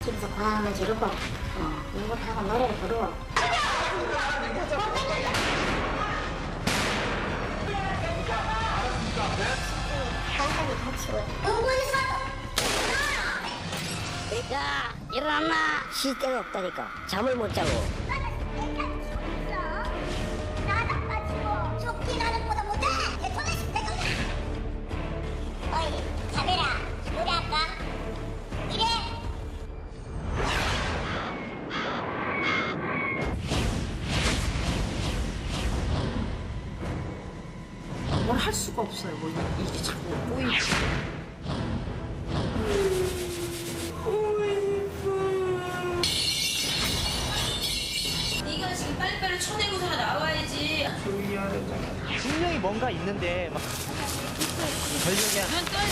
집에서 고함을 지르고 욕을 하고 노래를 부르고. 사람이 다치고. 야, 일어나! 쉴 데가 없다니까. 잠을 못 자고. 나도 빠지고 좋긴 하는 보다 못해. 대통령식 대통령. 어이, 자매라. 노래 할까? 이래. 뭘 할 수가 없어요. 뭐 이게 자꾸 꼬이지. 네가 지금 빨리빨리 쳐내고서 나와야지. 조이해야 되잖아. 분명히 뭔가 있는데 막 전력이 눈 떠야 돼.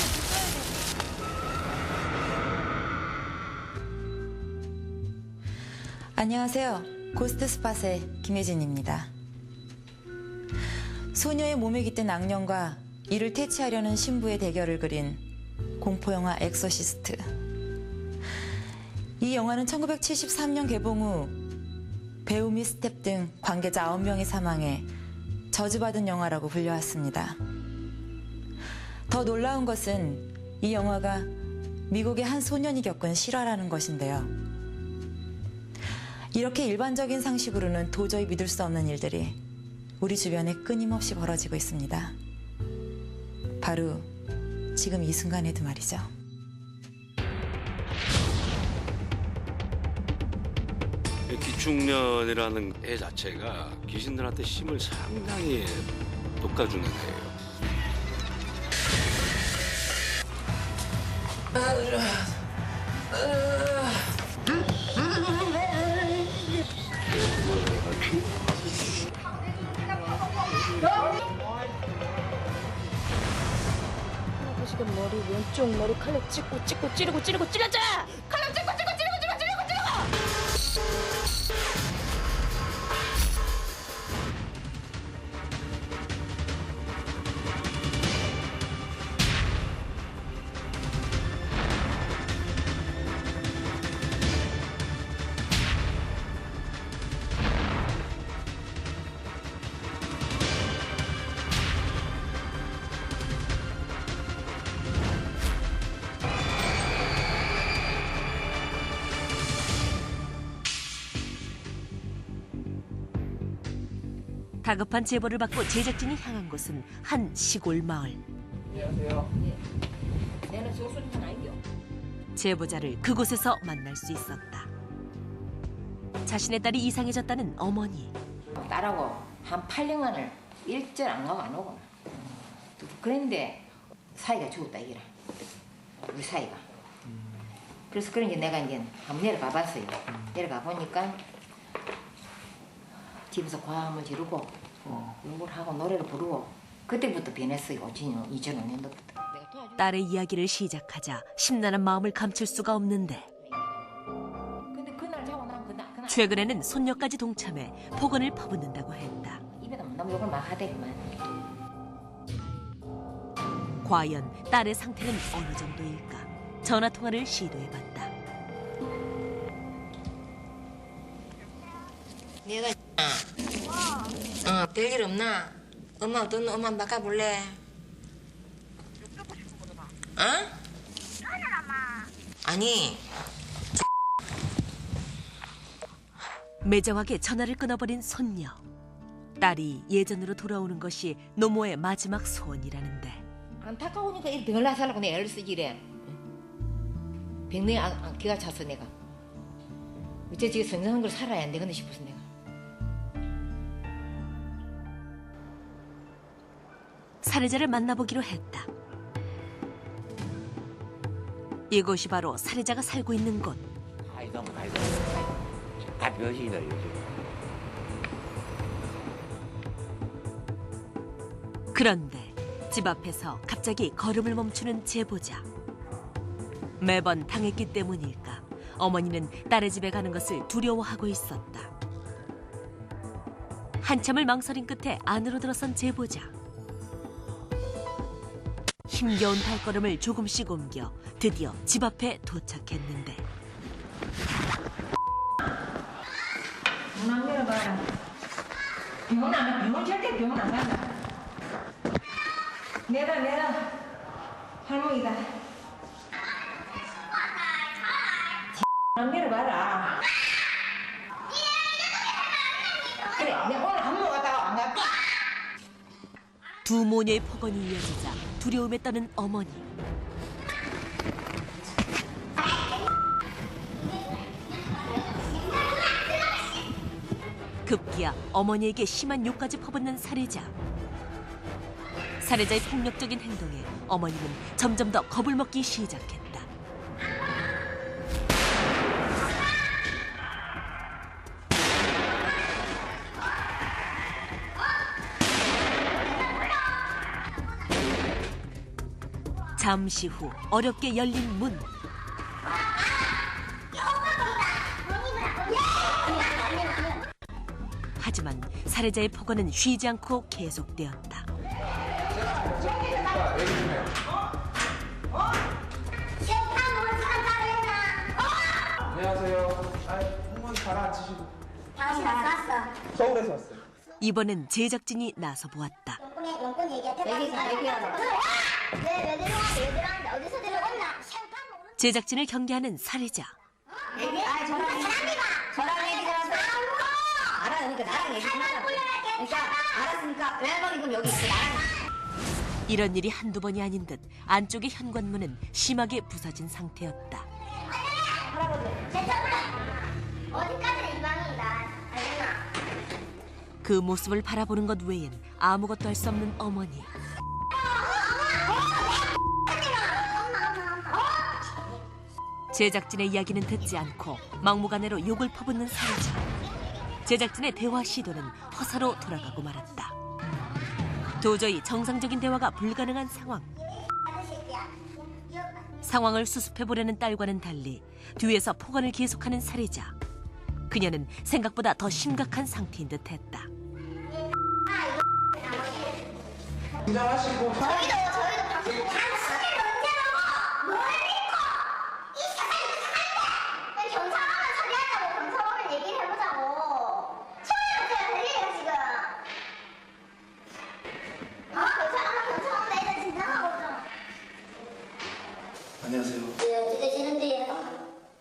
안녕하세요. 고스트 스팟의 김혜진입니다. 소녀의 몸에 깃든 악령과 이를 퇴치하려는 신부의 대결을 그린 공포영화 엑소시스트. 이 영화는 1973년 개봉 후 배우 및 스텝 등 관계자 9명이 사망해 저주받은 영화라고 불려왔습니다. 더 놀라운 것은 이 영화가 미국의 한 소년이 겪은 실화라는 것인데요. 이렇게 일반적인 상식으로는 도저히 믿을 수 없는 일들이 우리 주변에 끊임없이 벌어지고 있습니다. 바로 지금 이 순간에도 말이죠. 기축년이라는 애 자체가 귀신들한테 힘을 상당히 돋궈주는 애예요. 지금 머리 왼쪽 머리 칼로 찍고 찌르고 찔렀잖아. 칼로 찍고 찌르고. 다급한 제보를 받고 제작진이 향한 곳은 한 시골 마을. 안녕하세요. 내는 소수는 아니요. 제보자를 그곳에서 만날 수 있었다. 자신의 딸이 이상해졌다는 어머니. 딸하고 한 8년간을 일절 안 가고 안 오고. 그런데 사이가 죽었다 이거라. 우리 사이가. 그래서 그런 게 내가 이제 한번 내려가 봤어요. 내려가 보니까 집에서 고함을 지르고 욕을 하고 노래를 부르고 그때부터 변했어요. 2005년도부터. 딸의 이야기를 시작하자 심란한 마음을 감출 수가 없는데 근데 그날 자고 나면 그날 최근에는 손녀까지 동참해 폭언을 퍼붓는다고 했다. 입에다 너무 욕을 막 하대 그만. 과연 딸의 상태는 어느 정도일까? 전화통화를 시도해봤다. 내가 별일 없나? 엄마 어떤 엄마 바꿔볼래? 어? 아니 매정하게 전화를 끊어버린 손녀. 딸이 예전으로 돌아오는 것이 노모의 마지막 소원이라는데 안타까우니까 이 병을 나살라고 내가 애를 쓰지 이래. 병명에 기가 찼어 내가. 어째 지금 성장한 걸 살아야 안 되겠네 싶어서 내가. 살해자를 만나보기로 했다. 이곳이 바로 살해자가 살고 있는 곳. 가이동. 다 벼시다 요즘. 그런데 집 앞에서 갑자기 걸음을 멈추는 제보자. 매번 당했기 때문일까 어머니는 딸의 집에 가는 것을 두려워하고 있었다. 한참을 망설인 끝에 안으로 들어선 제보자. 힘겨운 발걸음을 조금씩 옮겨 드디어 집 앞에 도착했는데 병원 안 가. 병원 절대 병원 안 간다. 내가 할머니다. 안 내려봐라. 그래, 내가 오늘 한 번 갔다가 안 갔다. 두 모녀의 폭언이 이어지자 두려움에 떠는 어머니. 급기야 어머니에게 심한 욕까지 퍼붓는 살해자. 살해자의 폭력적인 행동에 어머니는 점점 더 겁을 먹기 시작했다. 잠시 후 어렵게 열린 문. 하지만 살해자의 폭언은 쉬지 않고 계속되었다. 안녕하세요. 한번 가라앉히시고. 당신 왔어. 서울에서 왔어요. 이번엔 제작진이 나서 보았다. 용건 얘기하자. 왜 데려왔는데 어디서 데려왔나? 제작진을 경계하는 살해자. 저랑 얘기 들어서 알아요. 그러니까 나랑 얘기 좀 하자. 그러니까 알았으니까 외박이 그럼 여기 있어. 나랑. 이런 일이 한두 번이 아닌 듯 안쪽의 현관문은 심하게 부서진 상태였다. 어디까지나 이 방이다. 알겠나? 그 모습을 바라보는 것 외엔 아무것도 할 수 없는 어머니. 제작진의 이야기는 듣지 않고 막무가내로 욕을 퍼붓는 살해자. 제작진의 대화 시도는 허사로 돌아가고 말았다. 도저히 정상적인 대화가 불가능한 상황. 상황을 수습해보려는 딸과는 달리 뒤에서 폭언을 계속하는 살해자. 그녀는 생각보다 더 심각한 상태인 듯했다. 긴장하시고. 저희도 당신을 언제로 뭘 믿고 이 세상이 무슨한데 경찰 오면 처리한다고 경찰 오면 얘기를 해보자고 처리해보세요. 들리네요 지금. 경찰 오면 애들 진정하고 좀. 안녕하세요. 진짜 지는데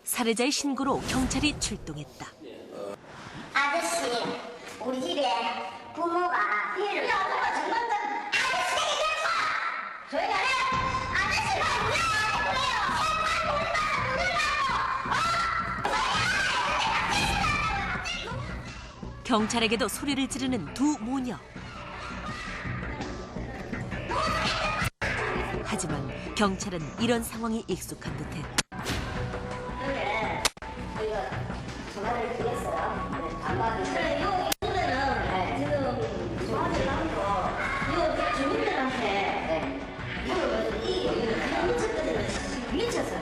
살해자의 신고로 경찰이 출동했다. 아저씨 우리 집에 부모가 피해를 저희가 아저씨가 왜 그래요? 경찰에게도 소리를 지르는 두 모녀. 하지만 경찰은 이런 상황이 익숙한 듯했다. 전화를 드렸어요. 안 받으세요. 요 이거는 지금 전화를 하는 거, 요 주민들한테 미쳤어.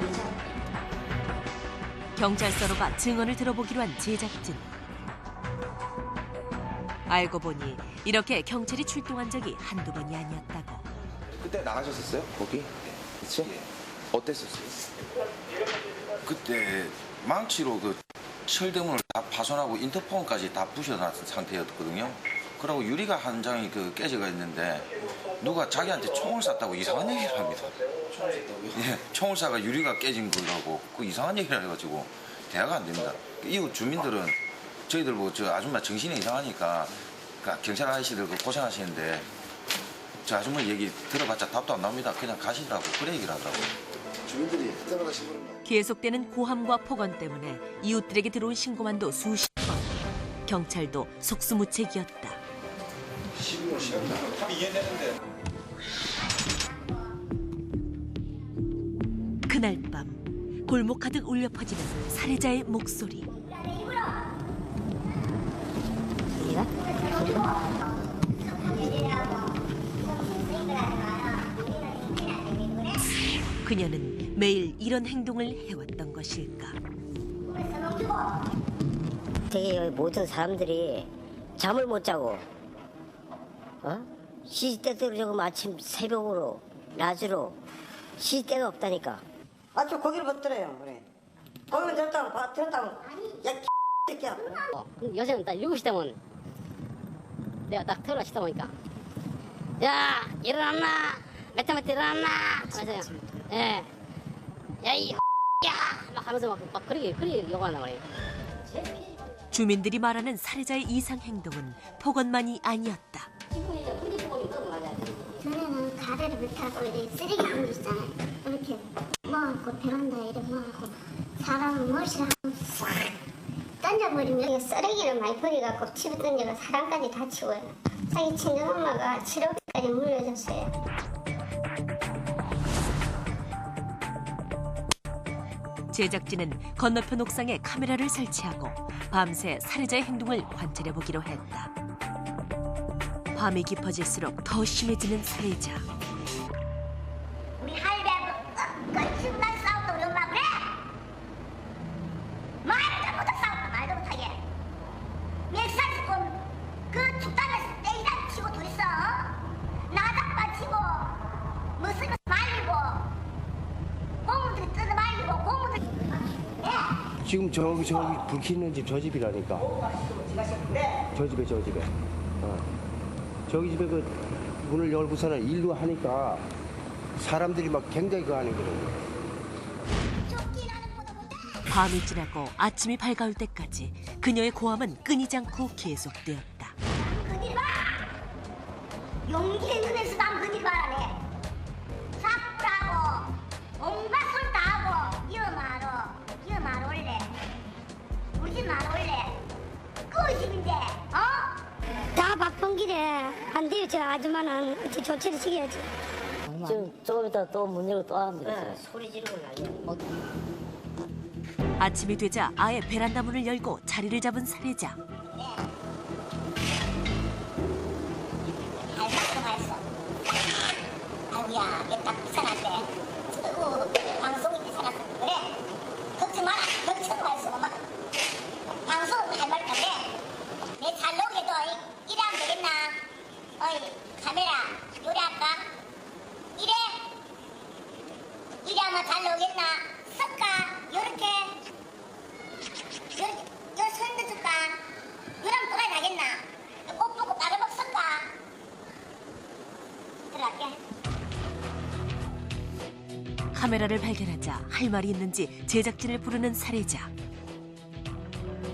경찰서로가 증언을 들어보기로 한 제작진. 알고 보니 이렇게 경찰이 출동한 적이 한두 번이 아니었다고. 그때 나가셨었어요? 거기? 그치? 어땠었어요? 그때 망치로 그 철대문을 다 파손하고 인터폰까지 다 부셔놨던 상태였거든요. 그리고 유리가 한 장이 그 깨져가 있는데 누가 자기한테 총을 쐈다고 이상한 얘기를 합니다. 총을 쐈다고요? 예, 총을 쏴가 유리가 깨진 거라고 그 이상한 얘기를 해가지고 대화가 안 됩니다. 이웃 주민들은 저희들 뭐 저 아줌마 정신이 이상하니까 그러니까 경찰 아저씨들 그 고생하시는데 저 아줌마 얘기 들어봤자 답도 안 나옵니다. 그냥 가시라고 그래 얘기를 하더라고요. 주민들이 떠나가신 건가요? 계속되는 고함과 폭언 때문에 이웃들에게 들어온 신고만도 수십 건. 경찰도 속수무책이었다. 12월 시간이다. 합의 이해했는데. 그날 밤 골목 가득 울려 퍼지는 살해자의 목소리. 그녀는 매일 이런 행동을 해왔던 것일까? 되게 모든 사람들이 잠을 못 자고, 시시때때로 조금 아침 새벽으로 낮으로 시시때가 없다니까. 아저 거기를 못 들어요. 그래. 거기는 들었다고 들었다고. 야 새끼야. 요새는 딱 7시 되면 내가 딱 털어 치다 보니까 야 일어났나? 매트매트 일어났나? 맞아요. 예. 야이 야 막 하면서 막 그렇게 욕하나 그래요. 주민들이 말하는 살해자의 이상 행동은 폭언만이 아니었다. 전에는 가래를 못하고 이렇게 쓰레기 봉지 있잖아요. 이렇게 모아갖고 베란다에 이렇게 모아갖고 사람 머리를 싹 던져버리면 쓰레기를 많이 버려갖고 집에 던져가 사람까지 다치고요. 자기 친정엄마가 치료비까지 물려줬어요. 제작진은 건너편 옥상에 카메라를 설치하고 밤새 살해자의 행동을 관찰해보기로 했다. 밤이 깊어질수록 더 심해지는 살해자. 우리 할배하고 끝끝난 싸웠다 우리 엄마 그래? 말도 못하고 싸웠다 말도 못하게. 멸살스폰 그 뒷담에서 떼이다 치고 둘이서 나닥 치고 무슨 말리고 고무들 뜯어 말리고 고무들 지금 저기 불 켜는 집 저 집이라니까. 저 집에. 저기 집에 그 문을 열고서는 일로 하니까 사람들이 막 굉장히 그 하는 거예요. 밤이 지나고 아침이 밝아올 때까지 그녀의 고함은 끊이지 않고 계속되었다. 그들 봐! 용기의 눈에서 난 그들 봐라네. 사꾸라고 온갖 소리 다 하고 이어 말어 올래. 우리 집 말어 올래. 그 집인데 어? 다 박평길에 안 돼요. 저 아줌마는 조치를 시켜야지. 지금 조금 이따 또 문 열고 또 합니다. 소리 지르고 난리야. 아침이 되자 아예 베란다 문을 열고 자리를 잡은 살해자. 아이고야, 얘딱 살았대. 방송인데 살았어. 그래? 걱정 마라. 걱정 말수 막 방송은 할 말 건데 내 살록에도 이래하면 되겠나? 어이 카메라 요리할까? 이래하면 잘 나오겠나? 섞까? 요렇게 요 손도 줄까? 요랑 또라이 나겠나? 꽃 보고 따르박 섞까? 들어갈게. 카메라를 발견하자 할 말이 있는지 제작진을 부르는 살해자.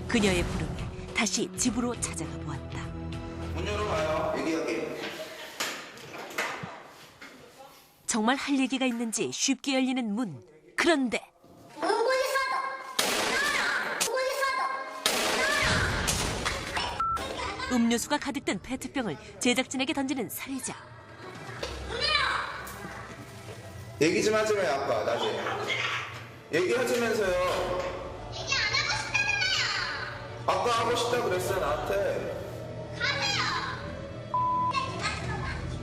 그녀의 부름에 다시 집으로 찾아가 보았다. 문 열어봐요. 얘기할게. 정말 할 얘기가 있는지 쉽게 열리는 문. 그런데 음료수가 가득 든 페트병을 제작진에게 던지는 살해자. 얘기 좀 하지 마요, 아빠. 나중에. 얘기하자면서요. 얘기 안 하고 싶다잖아요. 아까 하고 싶다 그랬어, 나한테.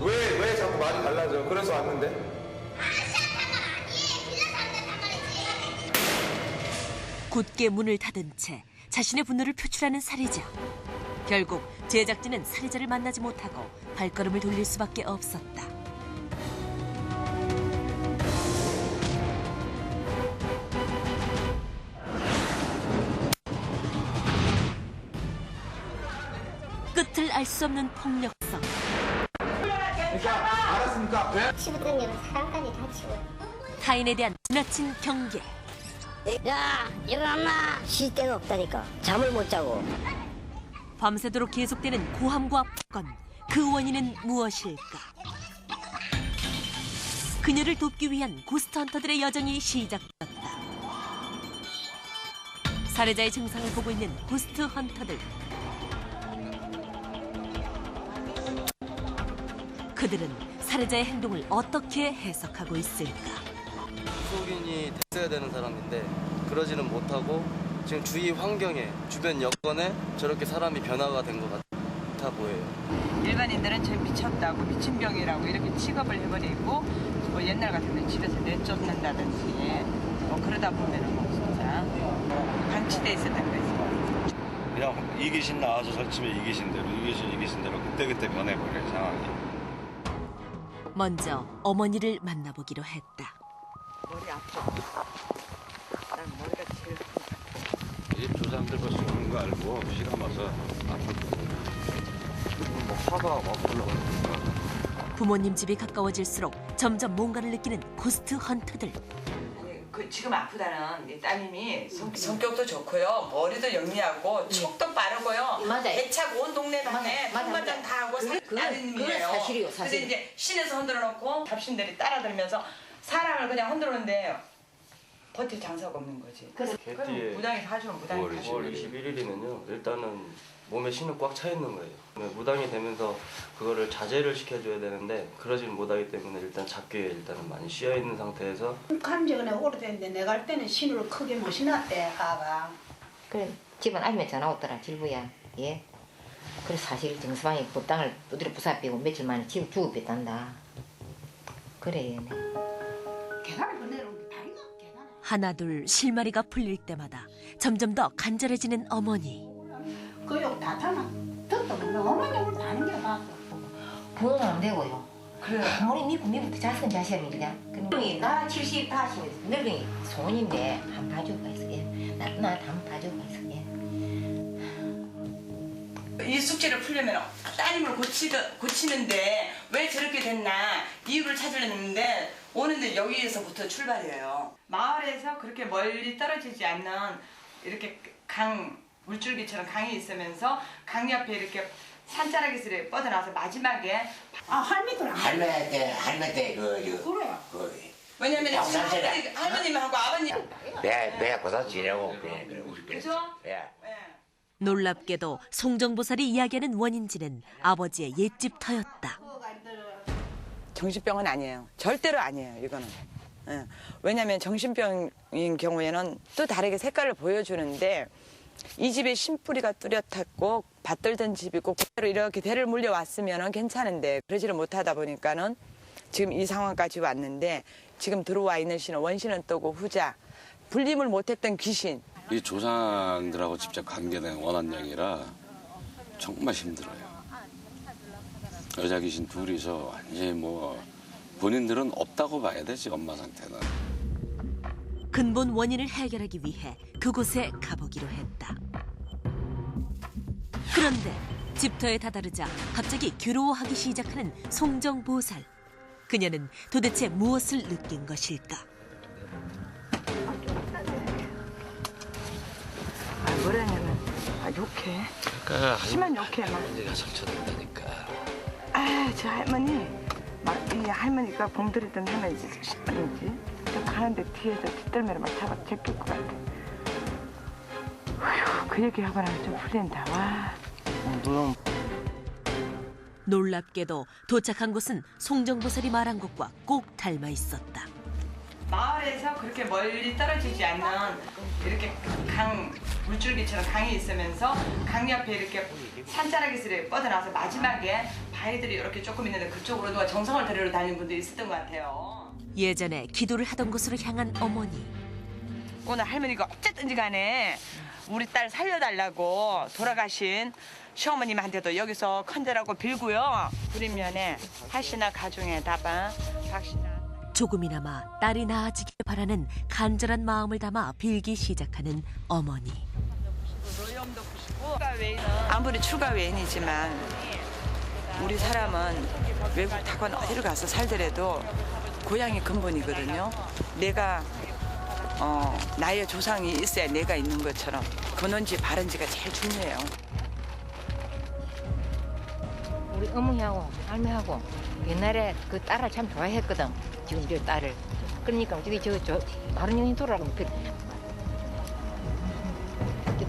왜 자꾸 말이 달라져? 그래서 왔는데. 굳게 문을 닫은 채 자신의 분노를 표출하는 살해자. 결국 제작진은 살해자를 만나지 못하고 발걸음을 돌릴 수밖에 없었다. 끝을 알 수 없는 폭력성. 그러니까 알았습니까? 왜? 집에 던지면 사람까지 다치고. 타인에 대한 지나친 경계. 야 일어났나? 쉴 데는 없다니까. 잠을 못 자고. 밤새도록 계속되는 고함과 폭언. 그 원인은 무엇일까? 그녀를 돕기 위한 고스트 헌터들의 여정이 시작됐다. 살해자의 증상을 보고 있는 고스트 헌터들. 그들은 살해자의 행동을 어떻게 해석하고 있을까? 속인이 됐어야 되는 사람인데 그러지는 못하고 지금 주위 환경에 주변 여건에 저렇게 사람이 변화가 된 것 같아 보여요. 일반인들은 저 미쳤다고 미친병이라고 이렇게 취급을 해버리고 뭐 옛날 같으면 집에서 내쫓는다든지 뭐 그러다 보면은 뭐 진짜 방치돼 있었다고 그랬어요. 그냥 이 귀신 나와서 설치면 이 귀신 대로 그때그때 변해버려요, 상황이. 먼저 어머니를 만나보기로 했다. 머리 아파. 난 머리가 제일 아파. 이 조상들 벌써 오는 거 알고 실험 와서 아팠거든. 막 화가 막 올라가요. 부모님 집이 가까워질수록 점점 뭔가를 느끼는 고스트 헌터들. 지금 아프다는 이 따님이 성격도 좋고요, 머리도 영리하고 촉도 빠르고요. 맞아요. 배차고 온 동네 방에 통과장 다 하고 따님이에요. 사실이요, 사실. 근데 이제 시내에서 흔들어놓고 잡신들이 따라들면서 사람을 그냥 흔들었는데 버틸 장사가 없는 거지. 개띠에 무당이 사주면 무당이 9월 21일이면요. 일단은 몸에 신은 꽉 차 있는 거예요. 무당이 되면서 그거를 자제를 시켜줘야 되는데 그러지는 못하기 때문에 일단 잡기에 일단은 많이 쉬어 있는 상태에서 간지가 내가 오래됐는데 내가 할 때는 신호를 크게 못 신었대 아가. 그래 집안 아줌마 전화 왔더라 질부야. 예. 그래서 사실 정서방이 그 땅을 두드려 부사빼고 며칠 만에 집 주고 뺐단다. 그래. 계단을 건네는 다리가 하나둘 실마리가 풀릴 때마다 점점 더 간절해지는 어머니. 그욕 다 타나 듣도 너 어머니 오늘 다는 게 봐. 부모는 안 되고요. 그래. 아무리 미국도 자식은 자식이야. 늙은이 나 70, 80 늙은이 소원인데 한 봐주고 있을게. 나 한번 봐주고 있을게. 이 숙제를 풀려면 따님을 고치는데 왜 저렇게 됐나 이유를 찾으려는데 오는데 여기에서부터 출발이에요. 마을에서 그렇게 멀리 떨어지지 않는 이렇게 물줄기처럼 강이 있으면서 강 옆에 이렇게 산자락이 뻗어나와서 마지막에 할매 때 왜냐면 지금 할머님하고 아버님 내가 고사 지내고 그죠? 놀랍게도 송정보살이 이야기하는 원인지는 아버지의 옛집 터였다. 정신병은 아니에요. 절대로 아니에요. 이거는. 예. 왜냐하면 정신병인 경우에는 또 다르게 색깔을 보여주는데 이 집에 신뿌리가 뚜렷했고 밭들던 집이고 그대로 이렇게 대를 물려왔으면 괜찮은데 그러지를 못하다 보니까는 지금 이 상황까지 왔는데 지금 들어와 있는 신은 원신은 뜨고 후자 분림을 못했던 귀신. 이 조상들하고 직접 관계된 원한령이라 정말 힘들어요. 여자 귀신 둘이서 완전히 뭐 본인들은 없다고 봐야 되지 엄마 상태는. 근본 원인을 해결하기 위해 그곳에 가보기로 했다. 그런데 집터에 다다르자 갑자기 괴로워하기 시작하는 송정보살. 그녀는 도대체 무엇을 느낀 것일까? 뭐라냐면 욕해. 그러니까 심한 욕해 막. 할머니가 상처된다니까. 저 할머니 이 할머니가 봉들이던 할머니지 아니지. 저 가는데 뒤에서 뒷덜미를 막 잡아 제낄 것 같아. 휴, 그 얘기 하고 나면 좀 풀린다. 와. 놀랍게도 도착한 곳은 송정보살이 말한 것과 꼭 닮아 있었다. 마을에서 그렇게 멀리 떨어지지 않는 이렇게 물줄기처럼 강이 있으면서 강 옆에 이렇게 산자락이 뻗어나와서 마지막에 바위들이 이렇게 조금 있는데 그쪽으로 누가 정성을 들이러 다니는 분들이 있었던 것 같아요. 예전에 기도를 하던 곳으로 향한 어머니. 오늘 할머니가 어쨌든지 간에 우리 딸 살려달라고 돌아가신 시어머님한테도 여기서 컨대라고 빌고요. 그러면에 하시나 가중에 다방 박씨나 조금이나마 딸이 나아지길 바라는 간절한 마음을 담아 빌기 시작하는 어머니. 아무리 출가 외인이지만 우리 사람은 외국 타건 어디를 가서 살더라도 고향이 근본이거든요. 내가 나의 조상이 있어야 내가 있는 것처럼 근원지 발원지가 제일 중요해요. 우리 어머니하고 할머니하고 옛날에 그 딸을 참 좋아했거든. 지금 저 딸을. 그러니까 저기 저 바른 년이 돌아가면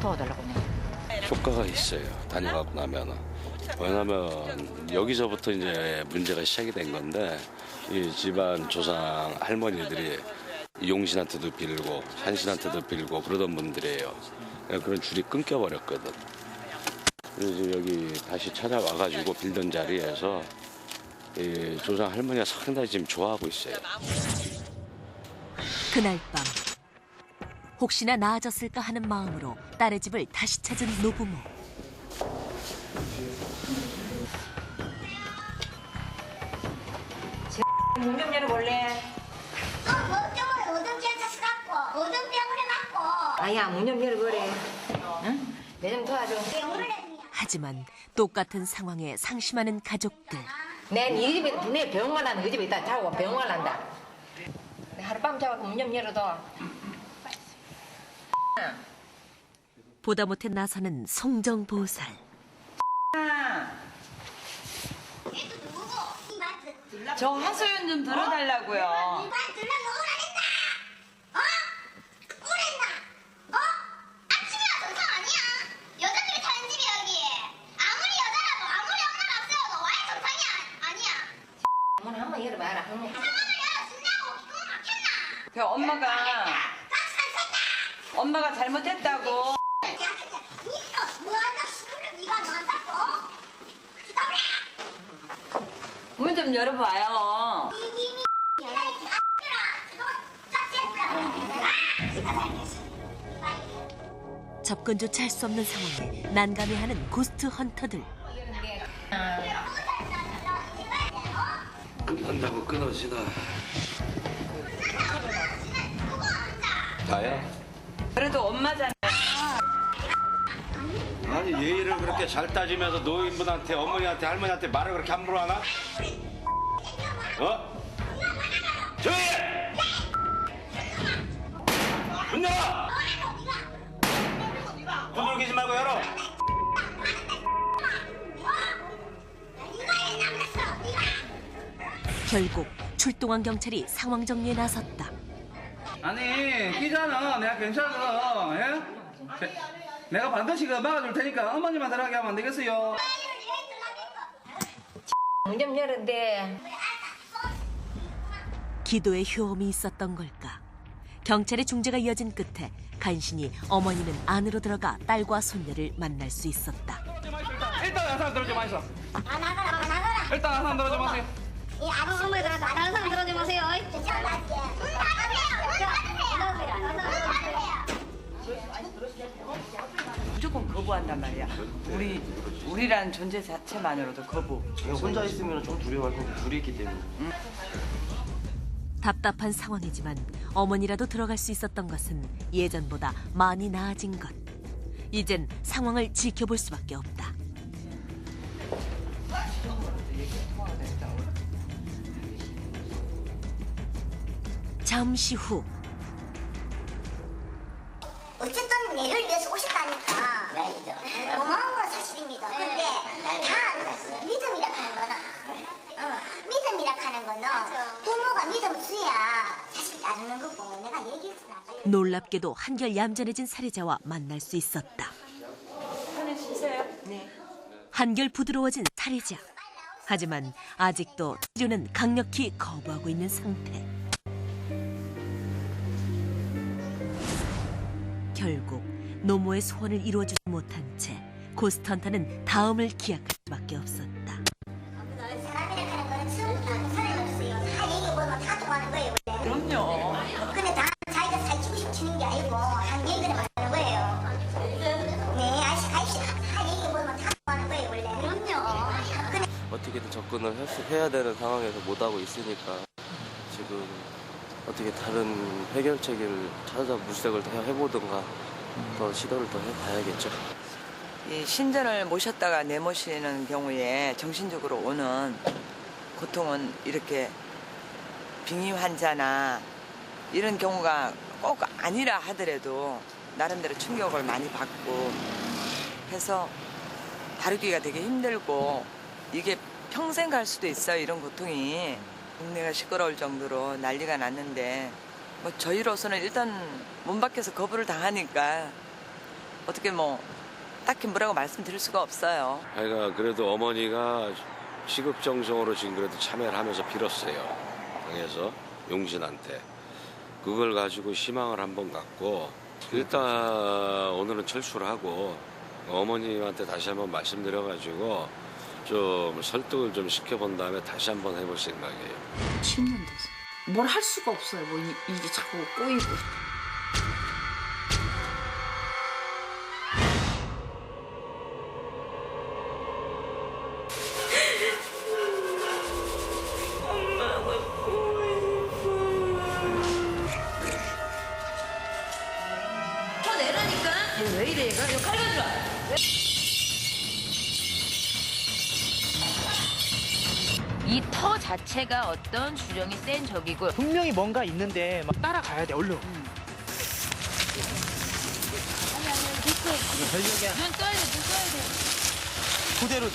도와달라고. 효과가 있어요. 다녀가고 나면은. 왜냐면 여기서부터 이제 문제가 시작이 된 건데 이 집안 조상 할머니들이 용신한테도 빌고 산신한테도 빌고 그러던 분들이에요. 그런 줄이 끊겨버렸거든. 그래서 여기 다시 찾아와가지고 빌던 자리에서 이 조상 할머니가 상당히 지금 좋아하고 있어요. 그날 밤 혹시나 나아졌을까 하는 마음으로 딸의 집을 다시 찾은 노부모. 문 좀 열어볼래? 오줌병을 해갖고. 아야 문 좀 열어보래. 응? 내 좀 도와줘. 하지만 똑같은 상황에 상심하는 가족들. 내 이 집에 분명히 병원 간다. 그 집에 있다 자고 병원 간다. 하룻밤 자고 문 좀 열어도. 보다 못해 나서는 송정보살. 저 하소연 좀 들어달라고요. 한번 열어봐라. 그 엄마가 잘못했다고. 문 좀 열어봐요. 접근조차 할 수 없는 상황에 난감해하는 고스트 헌터들. 끝난다고 끊어지나. 나야? 그래도 엄마잖아. 아니 예의를 그렇게 잘 따지면서 노인분한테 어머니한테 할머니한테 말을 그렇게 함부로 하나? 어? 조용히 해! 문 열어! 두들기지 말고 열어! 결국 출동한 경찰이 상황 정리에 나섰다. 아니 끼잖아. 내가 괜찮아. 예? 내가 반드시 막아줄 테니까 어머니만 들어가게 하면 안 되겠어요? 문 좀 열었는데. 기도의 효험이 있었던 걸까? 경찰의 중재가 이어진 끝에 간신히 어머니는 안으로 들어가 딸과 손녀를 만날 수 있었다. 일단 한 사람 들어오지 마세요. 안 하거라. 일단 한 사람 들어오지 마세요. 이 아줌마에 들어가서 다른 사람 들어오지 마세요. 문 닫으세요. 무조건 거부한단 말이야. 우리란 존재 자체만으로도 거부. 그냥 혼자 있으면 좀 두려워할 텐데 둘이 있기 때문에. 답답한 상황이지만 어머니라도 들어갈 수 있었던 것은 예전보다 많이 나아진 것. 이젠 상황을 지켜볼 수밖에 없다. 잠시 후 어쨌든 얘를 위해서 오셨다니까 고마운 건 사실입니다. 근데 다 믿음이라 하는 거는 믿음이라 하는 거는 부모가 믿음 줘야 자식이 따르는 거고 내가 얘기해서 나중에 놀랍게도 한결 얌전해진 살해자와 만날 수 있었다. 손에 쉬세요. 네. 한결 부드러워진 살해자. 하지만 아직도 치료는 강력히 거부하고 있는 상태. 결국 노모의 소원을 이루어주지 못한 채 고스트 헌터는 다음을 기약할 수밖에 없었다. 사람이라 하는 거는 처음부터 사람이 없어요. 다 얘기해보면 다 통하는 거예요. 원래. 그럼요. 근데 다 자기가 살찌고 싶어 치는 게 아니고 한 얘기를 하는 거예요. 네, 아저씨 다 얘기해보면 다 통하는 거예요. 원래. 그럼요. 어떻게든 접근을 해야 되는 상황에서 못하고 있으니까 지금 어떻게 다른 해결책을 찾아 물색을 더 해보든가 더 시도를 더 해봐야겠죠. 이 신전을 모셨다가 내모시는 경우에 정신적으로 오는 고통은 이렇게 빙의 환자나 이런 경우가 꼭 아니라 하더라도 나름대로 충격을 많이 받고 해서 다루기가 되게 힘들고 이게 평생 갈 수도 있어요. 이런 고통이. 동네가 시끄러울 정도로 난리가 났는데 뭐 저희로서는 일단 문 밖에서 거부를 당하니까 어떻게 뭐 딱히 뭐라고 말씀드릴 수가 없어요. 아이가 그래도 어머니가 시급정성으로 지금 그래도 참여를 하면서 빌었어요. 당에서 용신한테. 그걸 가지고 희망을 한번 갖고 일단 오늘은 철수를 하고 어머님한테 다시 한번 말씀드려가지고 좀 설득을 좀 시켜본 다음에 다시 한번 해볼 생각이에요. 10년 됐어. 뭘 할 수가 없어요. 뭐 이게 자꾸 꼬이고. 더 내라니까. 왜 이래 얘가? 이거 칼 가져와. 이 터 자체가 어떤 주령이 센 적이고 분명히 뭔가 있는데 막 따라가야 돼 얼른. 눈 떠야 돼, 눈 떠야 돼. 그대로.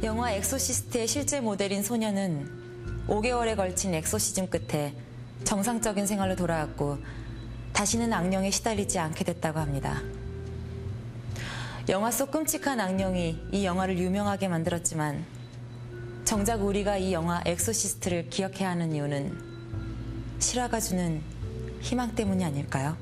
영화 엑소시스트의 실제 모델인 소녀는 5개월에 걸친 엑소시즘 끝에 정상적인 생활로 돌아왔고 다시는 악령에 시달리지 않게 됐다고 합니다. 영화 속 끔찍한 악령이 이 영화를 유명하게 만들었지만 정작 우리가 이 영화 엑소시스트를 기억해야 하는 이유는 실화가 주는 희망 때문이 아닐까요?